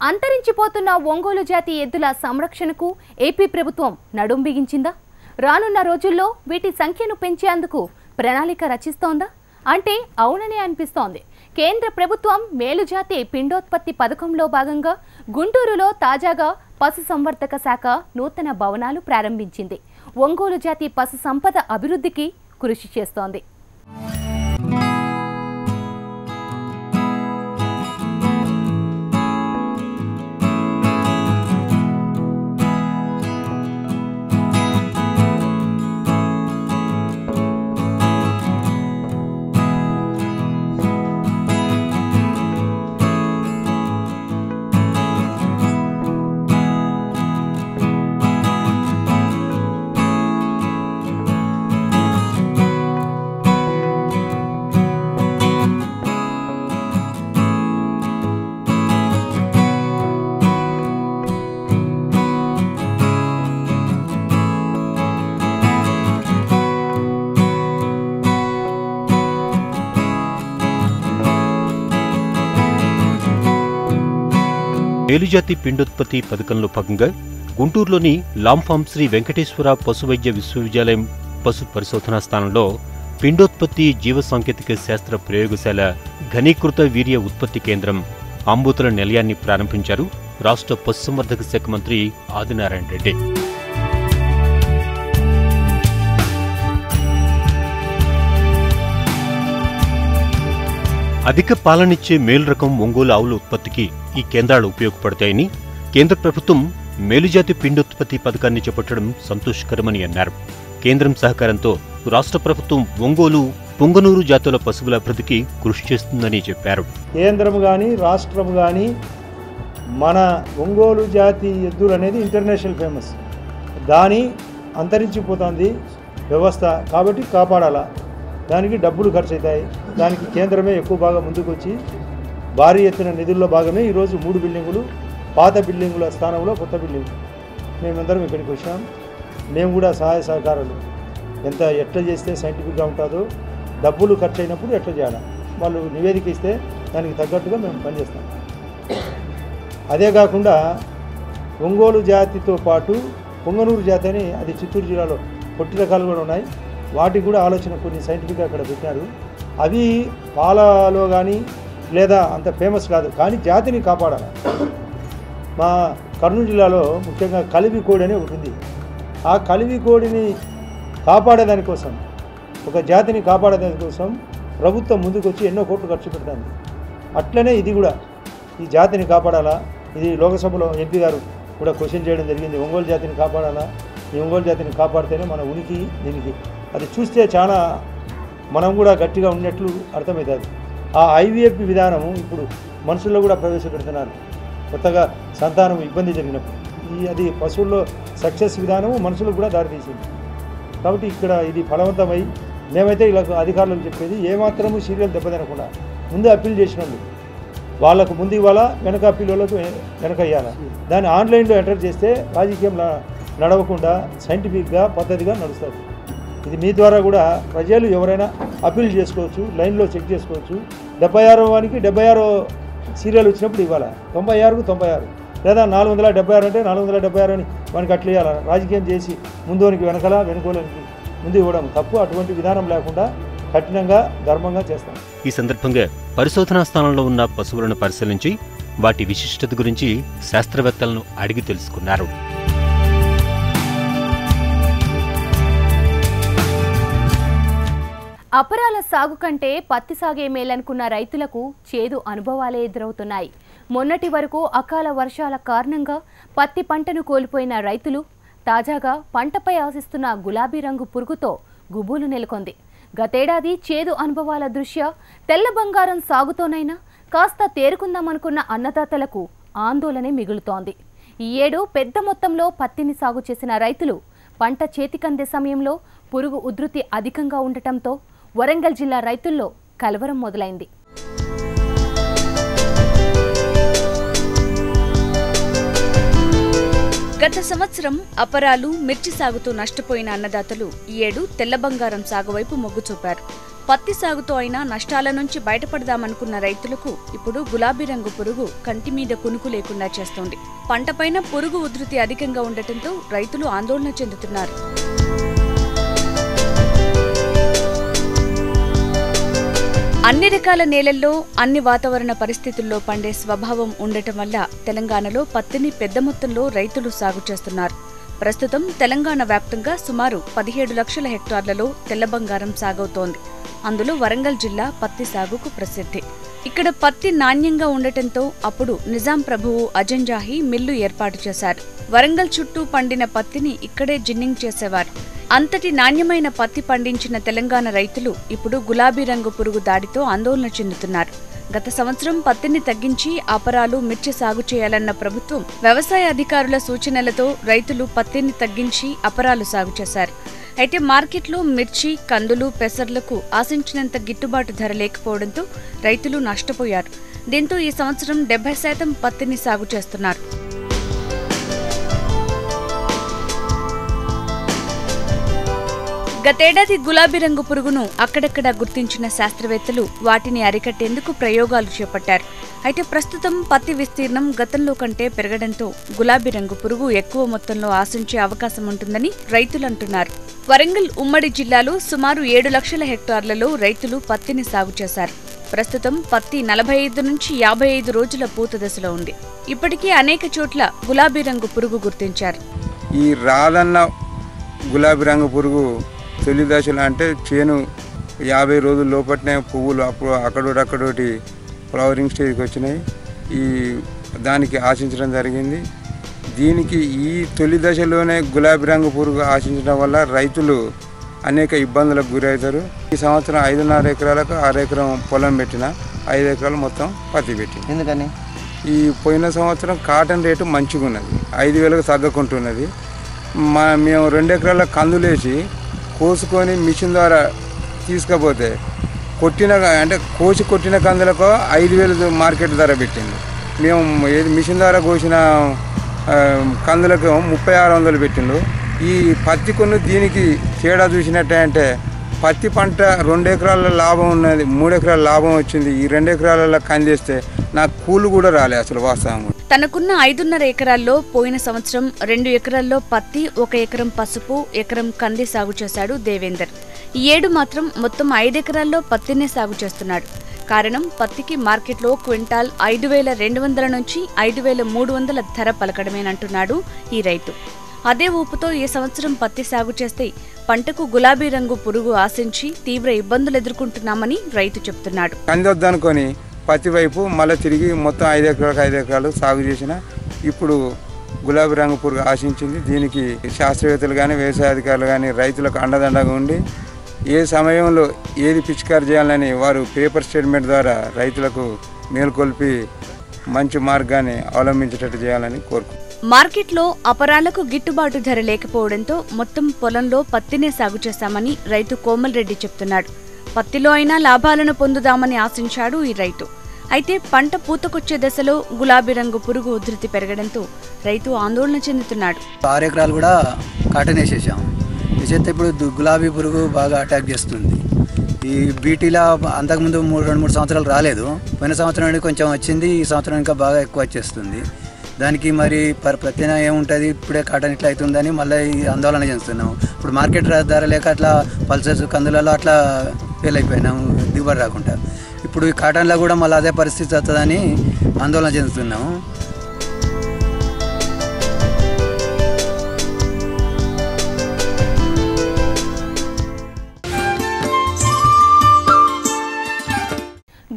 అంతరించిపోతున్న ఒంగోలు జాతి ఎద్దుల సంరక్షణకు ఏపీ ప్రభుత్వం నడుం బిగించిందా? రానున్న రోజుల్లో వీటి సంఖ్యను పెంచేందుకు ప్రణాళిక రచిస్తోందా అంటే అవుననే అనిపిస్తోంది. కేంద్ర ప్రభుత్వం మేలుజాతి పిండోత్పత్తి పథకంలో భాగంగా గుంటూరులో తాజాగా పశుసంవర్ధక శాఖ నూతన భవనాలు ప్రారంభించింది. ఒంగోలు జాతి పశు సంపద అభివృద్ధికి కృషి చేస్తోంది. మేలుజాతి పిండోత్పత్తి పథకంలో భాగంగా గుంటూరులోని లాంఫామ్ శ్రీ వెంకటేశ్వర పశు వైద్య విశ్వవిద్యాలయం పశు పరిశోధనా స్థానంలో పిండోత్పత్తి జీవ సాంకేతిక శాస్త్ర ప్రయోగశాల ఘనీకృత వీర్య ఉత్పత్తి కేంద్రం ఆంబూతుల నిలయాన్ని ప్రారంభించారు రాష్ట్ర పశుసంవర్ధక శాఖ మంత్రి ఆదినారాయణ రెడ్డి. అధిక పాలనిచ్చే మేలు రకం ఒంగోలు ఆవుల ఉత్పత్తికి ఈ కేంద్రాలు ఉపయోగపడతాయని కేంద్ర ప్రభుత్వం మేలుజాతి పిండోత్పత్తి పథకాన్ని చేపట్టడం సంతోషకరమని అన్నారు. కేంద్రం సహకారంతో రాష్ట్ర ప్రభుత్వం ఒంగోలు పొంగనూరు జాతుల పశువుల అభివృద్ధికి కృషి చేస్తుందని చెప్పారు. కేంద్రం కానీ రాష్ట్రం కానీ మన ఒంగోలు జాతి ఎద్దులు అనేది ఇంటర్నేషనల్ ఫేమస్. దాని అంతరించిపోతుంది వ్యవస్థ కాబట్టి కాపాడాలా. దానికి డబ్బులు ఖర్చు అవుతాయి. దానికి కేంద్రమే ఎక్కువ బాగా ముందుకు వచ్చి భారీ ఎత్తున నిధుల్లో భాగమే ఈరోజు 3 బిల్డింగులు, పాత బిల్డింగుల స్థానంలో కొత్త బిల్డింగ్. మేమందరం ఇక్కడికి వచ్చాం. మేము కూడా సహాయ సహకారాలు ఎట్లా చేస్తే సైంటిఫిక్గా ఉంటుందో, డబ్బులు ఖర్చు అయినప్పుడు ఎట్లా చేయాలి, వాళ్ళు నివేదిక ఇస్తే దానికి తగ్గట్టుగా మేము పనిచేస్తాం. అదే కాకుండా ఒంగోలు జాతితో పాటు పొంగనూరు జాతి అని అది చిత్తూరు జిల్లాలో పొట్టి రకాలు కూడా ఉన్నాయి. వాటికి కూడా ఆలోచన కొన్ని సైంటిఫిక్గా అక్కడ పెట్టారు. అవి పాలలో కానీ లేదా అంత ఫేమస్ కాదు, కానీ జాతిని కాపాడాలి. మా కర్నూలు జిల్లాలో ముఖ్యంగా కలివి కోడి అని ఒకటి ఉంది. ఆ కలివి కోడిని కాపాడేదానికోసం, ఒక జాతిని కాపాడేదానికోసం ప్రభుత్వం ముందుకు వచ్చి ఎన్నో కోట్లు ఖర్చు పెడుతుంది. అట్లనే ఇది కూడా ఈ జాతిని కాపాడాలా. ఇది లోకసభలో ఎంపీ గారు కూడా క్వశ్చన్ చేయడం జరిగింది. ఒంగోలు జాతిని కాపాడాలా, ఈ ఒంగోలు జాతిని కాపాడితేనే మన ఉనికి దీనికి అది చూస్తే చాలా మనం కూడా గట్టిగా ఉన్నట్లు అర్థమవుతుంది. ఆ ఐవీఎఫ్ విధానము ఇప్పుడు మనుషుల్లో కూడా ప్రవేశపెడుతున్నారు. కొత్తగా సంతానం ఇబ్బంది జరిగినప్పుడు అది పశువుల్లో సక్సెస్ విధానము మనుషులకు కూడా దారితీసింది. కాబట్టి ఇక్కడ ఇది ఫలవంతమై మేమైతే ఇలా అధికారులకు చెప్పేది, ఏమాత్రము సీరియల్ దెబ్బతినకుండా ముందు అప్పీల్ చేసినందుకు వాళ్ళకు ముందు ఇవ్వాలా, వెనక అప్పీల్ వాళ్ళకు వెనక ఇవ్వాలా. దాన్ని ఆన్లైన్లో ఎంటర్ చేస్తే రాజకీయం నడవకుండా సైంటిఫిక్గా పద్ధతిగా నడుస్తుంది. ఇది మీ ద్వారా కూడా ప్రజలు ఎవరైనా అప్పీల్ చేసుకోవచ్చు, లైన్లో చెక్ చేసుకోవచ్చు. 76వ వానికి 76 సీరియల్ వచ్చినప్పుడు ఇవ్వాలి, 96కు 96, లేదా 476 అంటే 476 అని వానికి అట్లా ఇవ్వాలి. రాజకీయం చేసి ముందునికి వెనకల వెనుకోలనికి ముందు ఇవ్వడం తప్పు. అటువంటి విధానం లేకుండా కఠినంగా ధర్మంగా చేస్తాం. ఈ సందర్భంగా పరిశోధనా స్థానంలో ఉన్న పశువులను పరిశీలించి వాటి విశిష్టత గురించి శాస్త్రవేత్తలను అడిగి తెలుసుకున్నారు. అపరాల సాగు కంటే పత్తి సాగే మేలనుకున్న రైతులకు చేదు అనుభవాలే ఎదురవుతున్నాయి. మొన్నటి వరకు అకాల వర్షాల కారణంగా పత్తి పంటను కోల్పోయిన రైతులు తాజాగా పంటపై ఆశిస్తున్న గులాబీ రంగు పురుగుతో గుబులు నెలకొంది. గతేడాది చేదు అనుభవాల దృష్ట్యా తెల్ల బంగారం సాగుతోనైనా కాస్త తేరుకుందామనుకున్న అన్నదాతలకు ఆందోళనే మిగులుతోంది. ఈ ఏడు పెద్ద మొత్తంలో పత్తిని సాగు చేసిన రైతులు పంట చేతికందే సమయంలో పురుగు ఉధృతి అధికంగా ఉండటంతో వరంగల్ జిల్లా రైతుల్లో కలవరం మొదలైంది. గత సంవత్సరం అపరాలు, మిర్చి సాగుతూ నష్టపోయిన అన్నదాతలు ఈ ఏడు తెల్ల బంగారం సాగు వైపు మొగ్గు చూపారు. పత్తి సాగుతో అయినా నష్టాల నుంచి బయటపడదామనుకున్న రైతులకు ఇప్పుడు గులాబీ రంగు పురుగు కంటి మీద కునుకు లేకుండా చేస్తోంది. పంటపైన పురుగు ఉధృతి అధికంగా ఉండటంతో రైతులు ఆందోళన చెందుతున్నారు. అన్ని రకాల నేలల్లో అన్ని వాతావరణ పరిస్థితుల్లో పండే స్వభావం ఉండటం వల్ల తెలంగాణలో పత్తిని పెద్ద మొత్తంలో రైతులు సాగు చేస్తున్నారు. ప్రస్తుతం తెలంగాణ వ్యాప్తంగా సుమారు 17 లక్షల హెక్టార్లలో తెల్ల బంగారం సాగవుతోంది. అందులో వరంగల్ జిల్లా పత్తి సాగుకు ప్రసిద్ధి. ఇక్కడ పత్తి నాణ్యంగా ఉండటంతో అప్పుడు నిజాం ప్రభువు అజంజాహి మిల్లు ఏర్పాటు చేశారు. వరంగల్ చుట్టూ పండిన పత్తిని ఇక్కడే జిన్నింగ్ చేసేవారు. అంతటి నాణ్యమైన పత్తి పండించిన తెలంగాణ రైతులు ఇప్పుడు గులాబీ రంగు పురుగు దాడితో ఆందోళన చెందుతున్నారు. గత సంవత్సరం పత్తిని తగ్గించి అపరాలు, మిర్చి సాగు చేయాలన్న ప్రభుత్వం వ్యవసాయ అధికారుల సూచనలతో రైతులు పత్తిని తగ్గించి అపరాలు సాగు చేశారు. అయితే మార్కెట్లో మిర్చి, కందులు, పెసర్లకు ఆశించినంత గిట్టుబాటు ధర లేకపోవడంతో రైతులు నష్టపోయారు. దీంతో ఈ సంవత్సరం 70% పత్తిని సాగు చేస్తున్నారు. గతేడాది గులాబీ రంగు పురుగును అక్కడక్కడా గుర్తించిన శాస్త్రవేత్తలు వాటిని అరికట్టేందుకు ప్రయోగాలు చేపట్టారు. అయితే ప్రస్తుతం పత్తి విస్తీర్ణం గతంలో కంటే పెరగడంతో గులాబీ రంగు పురుగు ఎక్కువ మొత్తంలో ఆశించే అవకాశం ఉంటుందని రైతులు అంటున్నారు. వరంగల్ ఉమ్మడి జిల్లాలో సుమారు 7 లక్షల హెక్టార్లలో రైతులు పత్తిని సాగు చేశారు. ప్రస్తుతం పత్తి 45 నుంచి 55 రోజుల పూత దశలో ఉంది. ఇప్పటికీ అనేక చోట్ల గులాబీ రంగు పురుగు గుర్తించారు. ఈ రాలన్న గులాబీ రంగు పురుగు తొలి దశలు అంటే చేను 50 రోజుల లోపట్నే పువ్వులు అప్పుడు అక్కడోటి ఫ్లవరింగ్ స్టేజ్కి వచ్చినాయి. దానికి ఆశించడం జరిగింది. దీనికి ఈ తొలి దశలోనే గులాబీ రంగు పురుగు ఆశించడం వల్ల రైతులు అనేక ఇబ్బందులకు గురవుతారు. ఈ సంవత్సరం 5.5 ఎకరాలకు 6 ఎకరం పొలం పెట్టిన 5 ఎకరాలు మొత్తం పత్తి పెట్టిన. ఎందుకని ఈ పోయిన సంవత్సరం కాటన్ రేటు మంచిగా ఉన్నది, 5,000కు తగ్గకుంటున్నది. మేము 2 ఎకరాల కందులేసి కోసుకొని మిషన్ ద్వారా తీసుకపోతే కొట్టిన కందులకు 5,000 మార్కెట్ ధర పెట్టింది. మేము మిషన్ ద్వారా కోసిన కందులకు 3,600 పెట్టిండు. ఈ పత్తి కొను దీనికి తేడా చూసినట్టే పత్తి పంట 2 ఎకరాల లాభం ఉన్నది, 3 ఎకరాల లాభం వచ్చింది. ఈ 2 ఎకరాలలో కందేస్తే నాకు కూలు కూడా రాలే అసలు వాస్తవం. తనకున్న 5.5 ఎకరాల్లో పోయిన సంవత్సరం 2 ఎకరాల్లో పత్తి, 1 ఎకరం పసుపు, ఎకరం కంది సాగు చేశాడు దేవేందర్. ఈ ఏడు మాత్రం మొత్తం 5 ఎకరాల్లో పత్తినే సాగు చేస్తున్నాడు. కారణం పత్తికి మార్కెట్లో క్వింటాల్ 5,200 నుంచి 5,300 ధర పలకడమేనంటున్నాడు ఈ రైతు. అదే ఊపుతో ఈ సంవత్సరం పత్తి సాగు చేస్తే పంటకు గులాబీ రంగు పురుగు ఆశించి తీవ్ర ఇబ్బందులు ఎదుర్కొంటున్నామని రైతు చెప్తున్నాడు. కందొద్దనుకొని పత్తి వైపు మళ్ళీ తిరిగి మొత్తం 5 ఎకరాలు సాగు చేసిన ఇప్పుడు గులాబీ రంగు పురుగు ఆశించింది. దీనికి శాస్త్రవేత్తలు కానీ వ్యవసాయ అధికారులు కానీ రైతులకు అండదండగా ఉండి ఏ సమయంలో ఏది పిచికారి చేయాలని వారు పేపర్ స్టేట్మెంట్ ద్వారా రైతులకు మేల్కొల్పి మంచి మార్గాన్ని అవలంబించేటట్టు చేయాలని కోరుకుంటున్నాను. మార్కెట్లో అపరాలకు గిట్టుబాటు ధర లేకపోవడంతో మొత్తం పొలంలో పత్తినే సాగు చేశామని రైతు కోమల్ రెడ్డి చెప్తున్నాడు. పత్తిలో అయినా లాభాలను పొందుదామని ఆశించాడు ఈ రైతు. అయితే పంట పూతకొచ్చే దశలో గులాబీ రంగు పురుగు ఉధృతి పెరగడంతో రైతు ఆందోళన చెందుతున్నాడు. 6 ఎకరాలు కూడా కాటన్ వేసేసాం. వేసేస్తే ఇప్పుడు గులాబీ పురుగు బాగా అటాక్ చేస్తుంది. ఈ బీటీలో అంతకుముందు 2-3 సంవత్సరాలు రాలేదు. పోయిన సంవత్సరం కొంచెం వచ్చింది, ఈ సంవత్సరం ఇంకా బాగా ఎక్కువ వచ్చేస్తుంది. దానికి మరి ప్రత్యేక ఏముంటుంది, ఇప్పుడే కాటన్ ఇట్లా అవుతుందని మళ్ళీ ఆందోళన చేస్తున్నాం. ఇప్పుడు మార్కెట్ ధర లేక అట్లా పల్సర్స్ కందులలో అట్లా ఫెయిల్ అయిపోయినాము, దిగుబడి రాకుండా. ఇప్పుడు ఈ కాటన్లో కూడా మళ్ళీ అదే పరిస్థితి వస్తుందని ఆందోళన చెందుతున్నాము.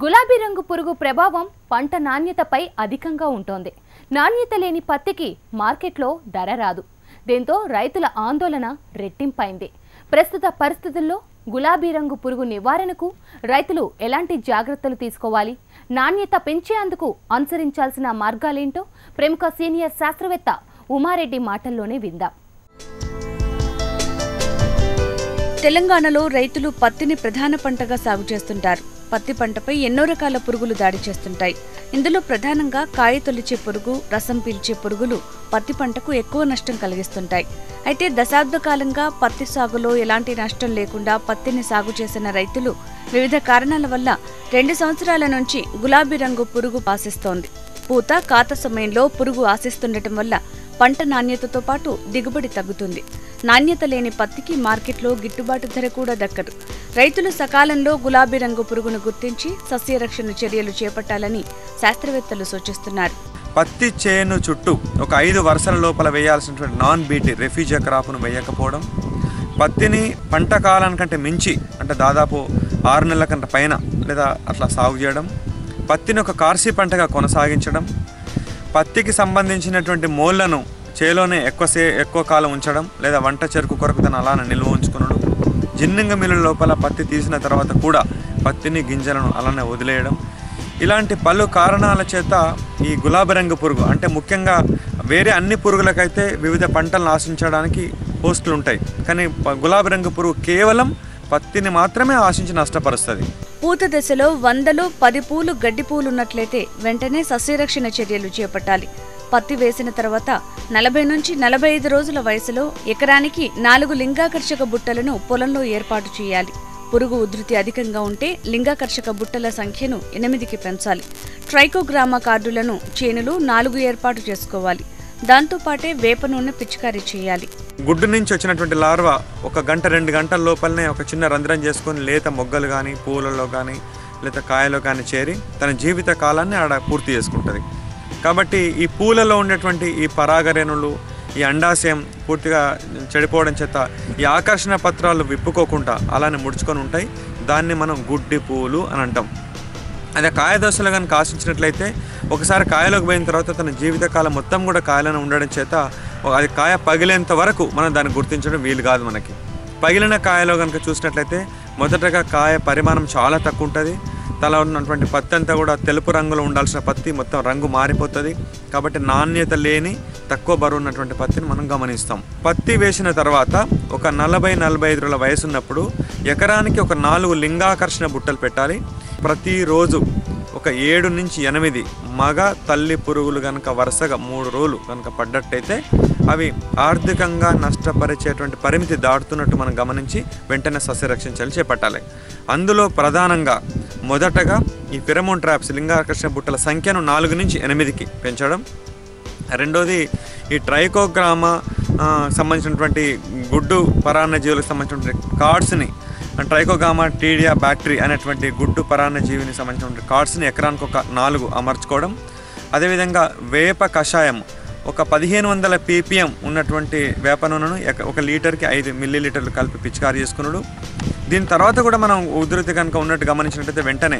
గులాబీ రంగు పురుగు ప్రభావం పంట నాణ్యతపై అధికంగా ఉంటోంది. నాణ్యత లేని పత్తికి మార్కెట్లో ధర రాదు. దీంతో రైతుల ఆందోళన రెట్టింపైంది. ప్రస్తుత పరిస్థితుల్లో గులాబీ రంగు పురుగు నివారణకు రైతులు ఎలాంటి జాగ్రత్తలు తీసుకోవాలి, నాణ్యత పెంచేందుకు అనుసరించాల్సిన మార్గాలేంటో ప్రముఖ సీనియర్ శాస్త్రవేత్త ఉమారెడ్డి మాటల్లోనే విందాం. తెలంగాణలో రైతులు పత్తిని ప్రధాన పంటగా సాగు చేస్తుంటారు. పత్తి పంటపై ఎన్నో రకాల పురుగులు దాడి చేస్తుంటాయి. ఇందులో ప్రధానంగా కాయ తొలిచే పురుగు, రసం పీల్చే పురుగులు పత్తి పంటకు ఎక్కువ నష్టం కలిగిస్తుంటాయి. అయితే దశాబ్ద కాలంగా పత్తి సాగులో ఎలాంటి నష్టం లేకుండా పత్తిని సాగు చేసిన రైతులు వివిధ కారణాల వల్ల 2 సంవత్సరాల నుంచి గులాబీ రంగు పురుగు ఆశిస్తోంది. పూత, కాత సమయంలో పురుగు ఆశిస్తుండటం వల్ల పంట నాణ్యతతో పాటు దిగుబడి తగ్గుతుంది. నాణ్యత లేని పత్తికి మార్కెట్లో గిట్టుబాటు ధర కూడా దక్కదు. రైతులు సకాలంలో గులాబీ రంగు పురుగును గుర్తించి సస్యరక్షణ చర్యలు చేపట్టాలని శాస్త్రవేత్తలు సూచిస్తున్నారు. పత్తి చేను చుట్టూ ఒక 5 వరుసల లోపల వేయాల్సినటువంటి నాన్ బీటీ రెఫ్యూజీ క్రాప్ను వేయకపోవడం, పత్తిని పంట కాలానికంటే మించి అంటే దాదాపు 6 నెలల కంటే పైన లేదా అట్లా సాగు చేయడం, పత్తిని ఒక కార్సీ పంటగా కొనసాగించడం, పత్తికి సంబంధించినటువంటి మోళ్లను చేలోనే ఎక్కువ కాలం ఉంచడం లేదా వంట చెరుకు కొరకు తను అలానే నిల్వ ఉంచుకునడం, జిన్నింగ మిల్లు లోపల పత్తి తీసిన తర్వాత కూడా పత్తిని గింజలను అలానే వదిలేయడం, ఇలాంటి పలు కారణాల చేత ఈ గులాబీ రంగు పురుగు అంటే ముఖ్యంగా వేరే అన్ని పురుగులకైతే వివిధ పంటలను ఆశించడానికి పోస్టులు ఉంటాయి, కానీ గులాబీ రంగు పురుగు కేవలం పత్తిని మాత్రమే ఆశించి నష్టపరుస్తుంది. పూత దశలో 100లో 10 పూలు గడ్డి పూలున్నట్లయితే వెంటనే సస్యరక్షణ చర్యలు చేపట్టాలి. పత్తి వేసిన తర్వాత 40 నుంచి 45 రోజుల వయసులో ఎకరానికి 4 లింగాకర్షక బుట్టలను పొలంలో ఏర్పాటు చేయాలి. పురుగు ఉధృతి అధికంగా ఉంటే లింగాకర్షక బుట్టల సంఖ్యను 8కి పెంచాలి. ట్రైకోగ్రామా కార్డులను చేనులో 4 ఏర్పాటు చేసుకోవాలి. దాంతోపాటే వేప నూనె పిచికారీ చేయాలి. గుడ్డు నుంచి వచ్చినటువంటి లార్వా 1 గంట 2 గంటల లోపలనే ఒక చిన్న రంధ్రం చేసుకొని లేత మొగ్గలు కానీ పూలలో కానీ లేదా కాయలో కానీ చేరి తన జీవిత కాలాన్ని ఆడ పూర్తి చేసుకుంటుంది. కాబట్టి ఈ పూలలో ఉండేటువంటి ఈ పరాగరేణులు, ఈ అండాశయం పూర్తిగా చెడిపోవడం చేత ఈ ఆకర్షణ పత్రాలు విప్పుకోకుండా అలానే ముడుచుకొని ఉంటాయి. దాన్ని మనం గుడ్డి పూలు అని అంటాం. అదే కాయ దశలో కనుక ఆశించినట్లయితే ఒకసారి కాయలోకి పోయిన తర్వాత తన జీవితకాలం మొత్తం కూడా కాయలను ఉండడం చేత అది కాయ పగిలేంత వరకు మనం దాన్ని గుర్తించడం వీలు కాదు. మనకి పగిలిన కాయలో కనుక చూసినట్లయితే మొదటగా కాయ పరిమాణం చాలా తక్కువ ఉంటుంది. తల ఉన్నటువంటి పత్తి అంతా కూడా తెలుపు రంగులో ఉండాల్సిన పత్తి మొత్తం రంగు మారిపోతుంది. కాబట్టి నాణ్యత లేని తక్కువ బరువు ఉన్నటువంటి పత్తిని మనం గమనిస్తాం. పత్తి వేసిన తర్వాత ఒక 40-45 రోజుల వయసు ఉన్నప్పుడు ఎకరానికి ఒక 4 లింగాకర్షణ బుట్టలు పెట్టాలి. ప్రతిరోజు ఒక 7 నుంచి 8 మగ తల్లి పురుగులు కనుక వరుసగా 3 రోజులు కనుక పడ్డట్టయితే అవి ఆర్థికంగా నష్టపరిచేటువంటి పరిమితి దాటుతున్నట్టు మనం గమనించి వెంటనే సస్యరక్షణ చర్యలు చేపట్టాలి. అందులో ప్రధానంగా మొదటగా ఈ ఫెరమోన్ ట్రాప్స్ లింగాకర్షణ బుట్టల సంఖ్యను 4 నుంచి 8కి పెంచడం. రెండోది ఈ ట్రైకోగ్రామా సంబంధించినటువంటి గుడ్డు పరాన్నజీవులకు సంబంధించినటువంటి కార్డ్స్ని, ట్రైకోగామా టీడియా బ్యాక్టీరీ అనేటువంటి గుడ్డు పరాన్నజీవిని సంబంధించినటువంటి కార్డ్స్ని ఎకరానికి ఒక 4 అమర్చుకోవడం. అదేవిధంగా వేప కషాయం ఒక 1500 ppm ఉన్నటువంటి వేప నూనెను 1 లీటర్కి 5 మిల్లీలీటర్లు కలిపి పిచికారీ చేసుకున్నాడు. దీని తర్వాత కూడా మనం ఉధృతి కనుక ఉన్నట్టు గమనించినట్టయితే వెంటనే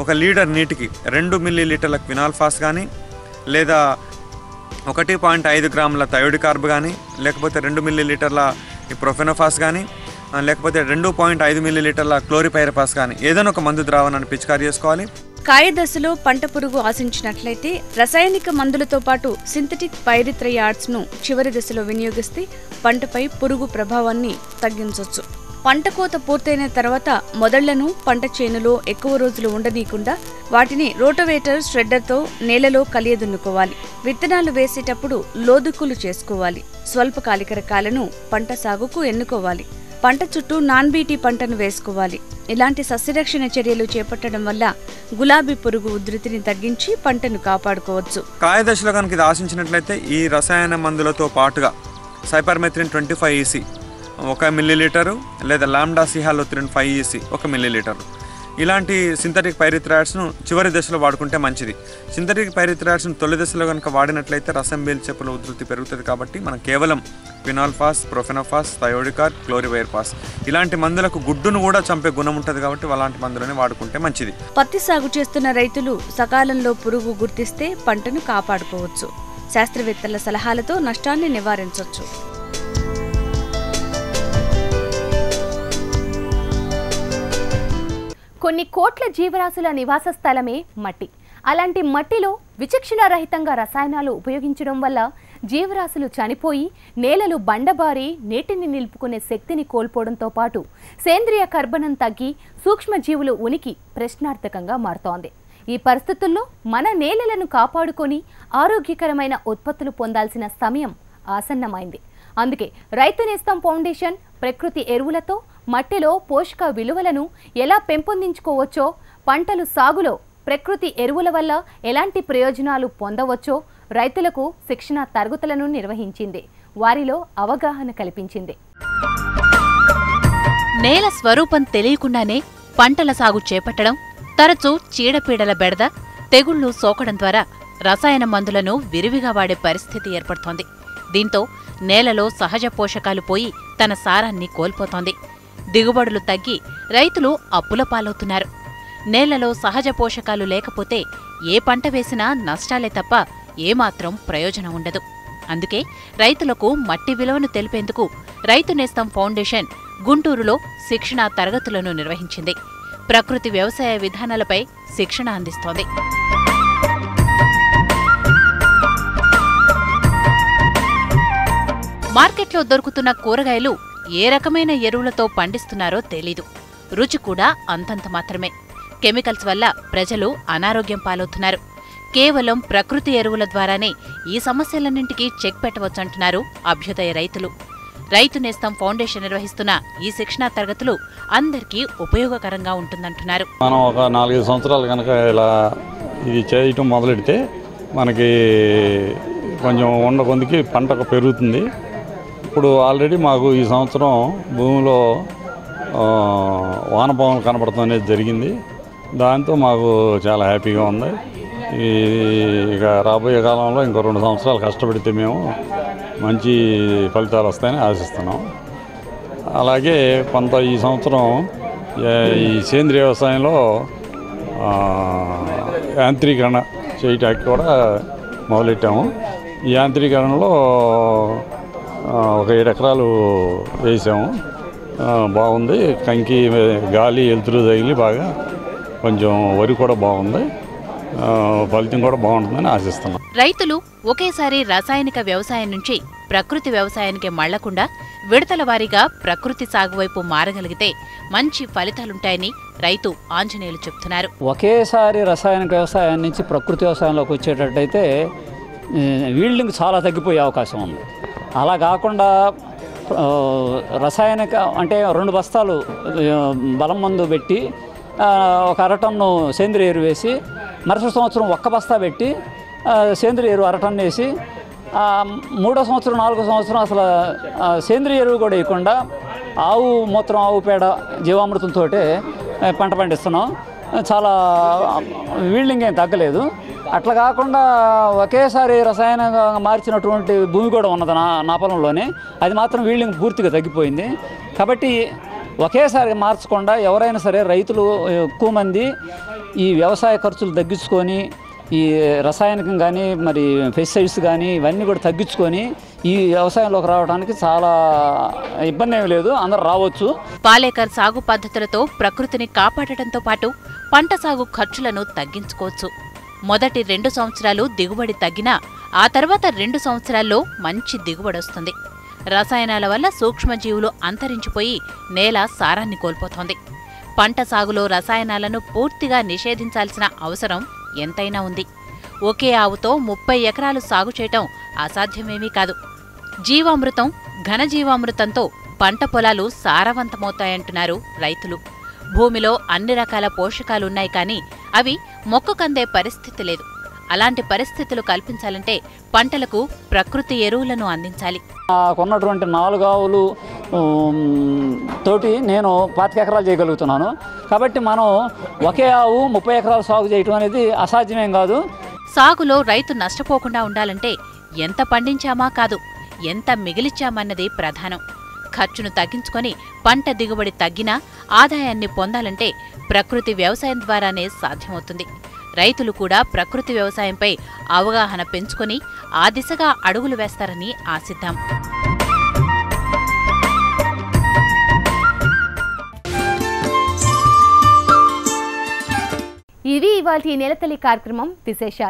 1 లీటర్ నీటికి 2 మిల్లీలీటర్ల క్వినాల్ఫాస్ కానీ లేదా 1.5 గ్రాముల థయోడికార్బ్ కానీ లేకపోతే 2 మిల్లీలీటర్ల ఈ ప్రొఫెనోఫాస్ కానీ లేకపోతే 2.5 మిల్లీలీటర్ల క్లోరిపైరపాస్ కానీ ఏదైనా ఒక మందు ద్రావణాన్ని పిచికారీ చేసుకోవాలి. కాయ దశలో పంట పురుగు ఆశించినట్లయితే రసాయనిక మందులతో పాటు సింథటిక్ పైరిథ్రయాడ్స్ను చివరి దశలో వినియోగిస్తే పంటపై పురుగు ప్రభావాన్ని తగ్గించవచ్చు. పంట కోత పూర్తయిన తర్వాత మొదళ్లను పంట చేనులో ఎక్కువ రోజులు ఉండనీయకుండా వాటిని రోటోవేటర్ ష్రెడ్డర్తో నేలలో కలియదున్నుకోవాలి. విత్తనాలు వేసేటప్పుడు లోదుక్కులు చేసుకోవాలి. స్వల్పకాలిక రకాలను పంట సాగుకు ఎన్నుకోవాలి. పంట చుట్టూ నాన్ బీటీ పంటను వేసుకోవాలి. ఇలాంటి సస్యరక్షణ చర్యలు చేపట్టడం వల్ల గులాబీ పురుగు ఉధృతిని తగ్గించి పంటను కాపాడుకోవచ్చు. కాయ దశలో కనుక ఇది ఆశించినట్లయితే ఈ రసాయన మందులతో పాటుగా సైపర్మెథ్రిన్ 25 EC 1 మిల్లీలీటరు లేదా లాంబ్డా సిహాలోత్రిన్ 5 EC 1 మిల్లీలీటరు ఇలాంటి సింథటిక్ పైరిథ్రాయిడ్స్ను చివరి దశలో వాడుకుంటే మంచిది. సింథటిక్ పైరిథ్రాయిడ్స్ను తొలి దశలో కనుక వాడినట్లయితే రసం పీల్చేపుల ఉధృతి పెరుగుతుంది. కాబట్టి మనం కేవలం క్వినాల్ఫాస్, ప్రొఫెనోఫాస్, థయోడికార్, క్లోరివైర్పాస్ ఇలాంటి మందులకు గుడ్డును కూడా చంపే గుణం ఉంటుంది. కాబట్టి అలాంటి మందులని వాడుకుంటే మంచిది. పత్తి సాగు చేస్తున్న రైతులు సకాలంలో పురుగు గుర్తిస్తే పంటను కాపాడుకోవచ్చు. శాస్త్రవేత్తల సలహాలతో నష్టాన్ని నివారించవచ్చు. కొన్ని కోట్ల జీవరాశుల నివాస స్థలమే మట్టి. అలాంటి మట్టిలో విచక్షణారహితంగా రసాయనాలు ఉపయోగించడం వల్ల జీవరాశులు చనిపోయి నేలలు బండబారి నీటిని నిలుపుకునే శక్తిని కోల్పోవడంతో పాటు సేంద్రియ కర్బనం తగ్గి సూక్ష్మజీవులు ఉనికి ప్రశ్నార్థకంగా మారుతోంది. ఈ పరిస్థితుల్లో మన నేలలను కాపాడుకొని ఆరోగ్యకరమైన ఉత్పత్తులు పొందాల్సిన సమయం ఆసన్నమైంది. అందుకే రైతు నేస్తం ఫౌండేషన్ ప్రకృతి ఎరువులతో మట్టిలో పోషక విలువలను ఎలా పెంపొందించుకోవచ్చో, పంటలు సాగులో ప్రకృతి ఎరువుల వల్ల ఎలాంటి ప్రయోజనాలు పొందవచ్చో రైతులకు శిక్షణ తరగతులను నిర్వహించింది. వారిలో అవగాహన కల్పించింది. నేల స్వరూపం తెలియకుండానే పంటల సాగు చేపట్టడం, తరచూ చీడపీడల బెడద, తెగుళ్లు సోకడం ద్వారా రసాయన మందులను విరివిగా వాడే పరిస్థితి ఏర్పడుతోంది. దీంతో నేలలో సహజ పోషకాలు పోయి తన సారాన్ని కోల్పోతోంది. దిగుబడులు తగ్గి రైతులు అప్పుల పాలవుతున్నారు. నేలలో సహజ పోషకాలు లేకపోతే ఏ పంట వేసినా నష్టాలే తప్ప ఏమాత్రం ప్రయోజనం ఉండదు. అందుకే రైతులకు మట్టి విలువను తెలిపేందుకు రైతు నేస్తం ఫౌండేషన్ గుంటూరులో శిక్షణా తరగతులను నిర్వహించింది. ప్రకృతి వ్యవసాయ విధానాలపై శిక్షణ అందిస్తోంది. మార్కెట్లో దొరుకుతున్న కూరగాయలు ఏ రకమైన ఎరువులతో పండిస్తున్నారో తెలీదు. రుచి కూడా అంతంత మాత్రమే. కెమికల్స్ వల్ల ప్రజలు అనారోగ్యం పాలవుతున్నారు. కేవలం ప్రకృతి ఎరువుల ద్వారానే ఈ సమస్యలన్నింటికీ చెక్ పెట్టవచ్చంటున్నారు అభ్యుదయ రైతులు. రైతు నేస్తం ఫౌండేషన్ నిర్వహిస్తున్న ఈ శిక్షణా తరగతులు అందరికీ ఉపయోగకరంగా ఉంటుందంటున్నారు. మనం ఒక 4-5 సంవత్సరాలు కనుక ఇలా ఇది చేయటం మొదలెడితే మనకి కొంచెం కొందికి పంట పెరుగుతుంది. ఇప్పుడు ఆల్రెడీ మాకు ఈ సంవత్సరం భూమిలో వానపాములు కనపడటం అనేది జరిగింది. దాంతో మాకు చాలా హ్యాపీగా ఉంది. ఇక రాబోయే కాలంలో ఇంకో 2 సంవత్సరాలు కష్టపడితే మేము మంచి ఫలితాలు వస్తాయని ఆశిస్తున్నాం. అలాగే కొంత ఈ సంవత్సరం ఈ సేంద్రియ వ్యవసాయంలో యాంత్రీకరణ చేయటానికి కూడా మొదలెట్టాము. ఈ యాంత్రీకరణలో ఒక 7 ఎకరాలు వేసాము. బాగుంది. కంకి గాలి వెలుతురు తగిలి బాగా కొంచెం వరి కూడా బాగుంది. ఫలితం కూడా బాగుంటుందని ఆశిస్తున్నాం. రైతులు ఒకేసారి రాసాయనిక వ్యవసాయం నుంచి ప్రకృతి వ్యవసాయానికి మళ్లకుండా విడతల వారీగా ప్రకృతి సాగు వైపు మారగలిగితే మంచి ఫలితాలుంటాయని రైతు ఆంజనేయులు చెబుతున్నారు. ఒకేసారి రాసాయనిక వ్యవసాయం నుంచి ప్రకృతి వ్యవసాయంలోకి వచ్చేటట్టయితే ఈల్డింగ్ చాలా తగ్గిపోయే అవకాశం ఉంది. అలా కాకుండా రసాయనిక అంటే 2 బస్తాలు బలం మందు పెట్టి ఒక 1/2 టన్ను సేంద్రియ ఎరువు వేసి మరుసటి సంవత్సరం 1 బస్తా పెట్టి సేంద్రియ ఎరువు 1/2 టన్ను వేసి 3వ సంవత్సరం 4వ సంవత్సరం అసలు సేంద్రియ ఎరువు కూడా వేయకుండా ఆవు మూత్రం, ఆవు పేడ, జీవామృతంతో పంట పండిస్తున్నాం. చాలా ఈల్డింగ్ ఏం తగ్గలేదు. అట్లా కాకుండా ఒకేసారి రసాయనంగా మార్చినటువంటి భూమి కూడా ఉన్నది నా పొలంలోనే. అది మాత్రం ఈల్డింగ్ పూర్తిగా తగ్గిపోయింది. కాబట్టి ఒకేసారి మార్చకుండా ఎవరైనా సరే రైతులు ఎక్కువ మంది ఈ వ్యవసాయ ఖర్చులు తగ్గించుకొని ఈ రసాయనికం కానీ మరి పెస్టిసైడ్స్ కానీ ఇవన్నీ కూడా తగ్గించుకొని ఈ వ్యవసాయంలోకి రావడానికి చాలా ఇబ్బంది ఏమీ లేదు. అందరూ రావచ్చు. పాలేకర్ సాగు పద్ధతులతో ప్రకృతిని కాపాడటంతో పాటు పంట సాగు ఖర్చులను తగ్గించుకోవచ్చు. మొదటి 2 సంవత్సరాలు దిగుబడి తగ్గినా ఆ తర్వాత 2 సంవత్సరాల్లో మంచి దిగుబడొస్తుంది. రసాయనాల వల్ల సూక్ష్మజీవులు అంతరించిపోయి నేల సారాన్ని కోల్పోతోంది. పంట సాగులో రసాయనాలను పూర్తిగా నిషేధించాల్సిన అవసరం ఎంతైనా ఉంది. ఒకే ఆవుతో 30 ఎకరాలు సాగు చేయటం అసాధ్యమేమీ కాదు. జీవామృతం, ఘనజీవామృతంతో పంట పొలాలు సారవంతమవుతాయంటున్నారు రైతులు. భూమిలో అన్ని రకాల పోషకాలున్నాయి కానీ అవి మొక్కకందే పరిస్థితి లేదు. అలాంటి పరిస్థితులు కల్పించాలంటే పంటలకు ప్రకృతి ఎరువులను అందించాలి. కొన్నటువంటి 4 ఆవులు తోటి నేను 25 ఎకరాలు చేయగలుగుతున్నాను. కాబట్టి మనం ఒకే ఆవు 30 ఎకరాలు సాగు చేయటం అనేది అసాధ్యమేం కాదు. సాగులో రైతు నష్టపోకుండా ఉండాలంటే ఎంత పండించామా కాదు, ఎంత మిగిలిచ్చామన్నది ప్రధానం. ఖర్చును తగ్గించుకొని పంట దిగుబడి తగ్గినా ఆదాయాన్ని పొందాలంటే ప్రకృతి వ్యవసాయం ద్వారానే సాధ్యమవుతుంది. రైతులు కూడా ప్రకృతి వ్యవసాయంపై అవగాహన పెంచుకొని ఆ దిశగా అడుగులు వేస్తారని ఆశిద్దాం. ఇవి ఇవాల్టి నెలతల్లి కార్యక్రమం విశేషాలు.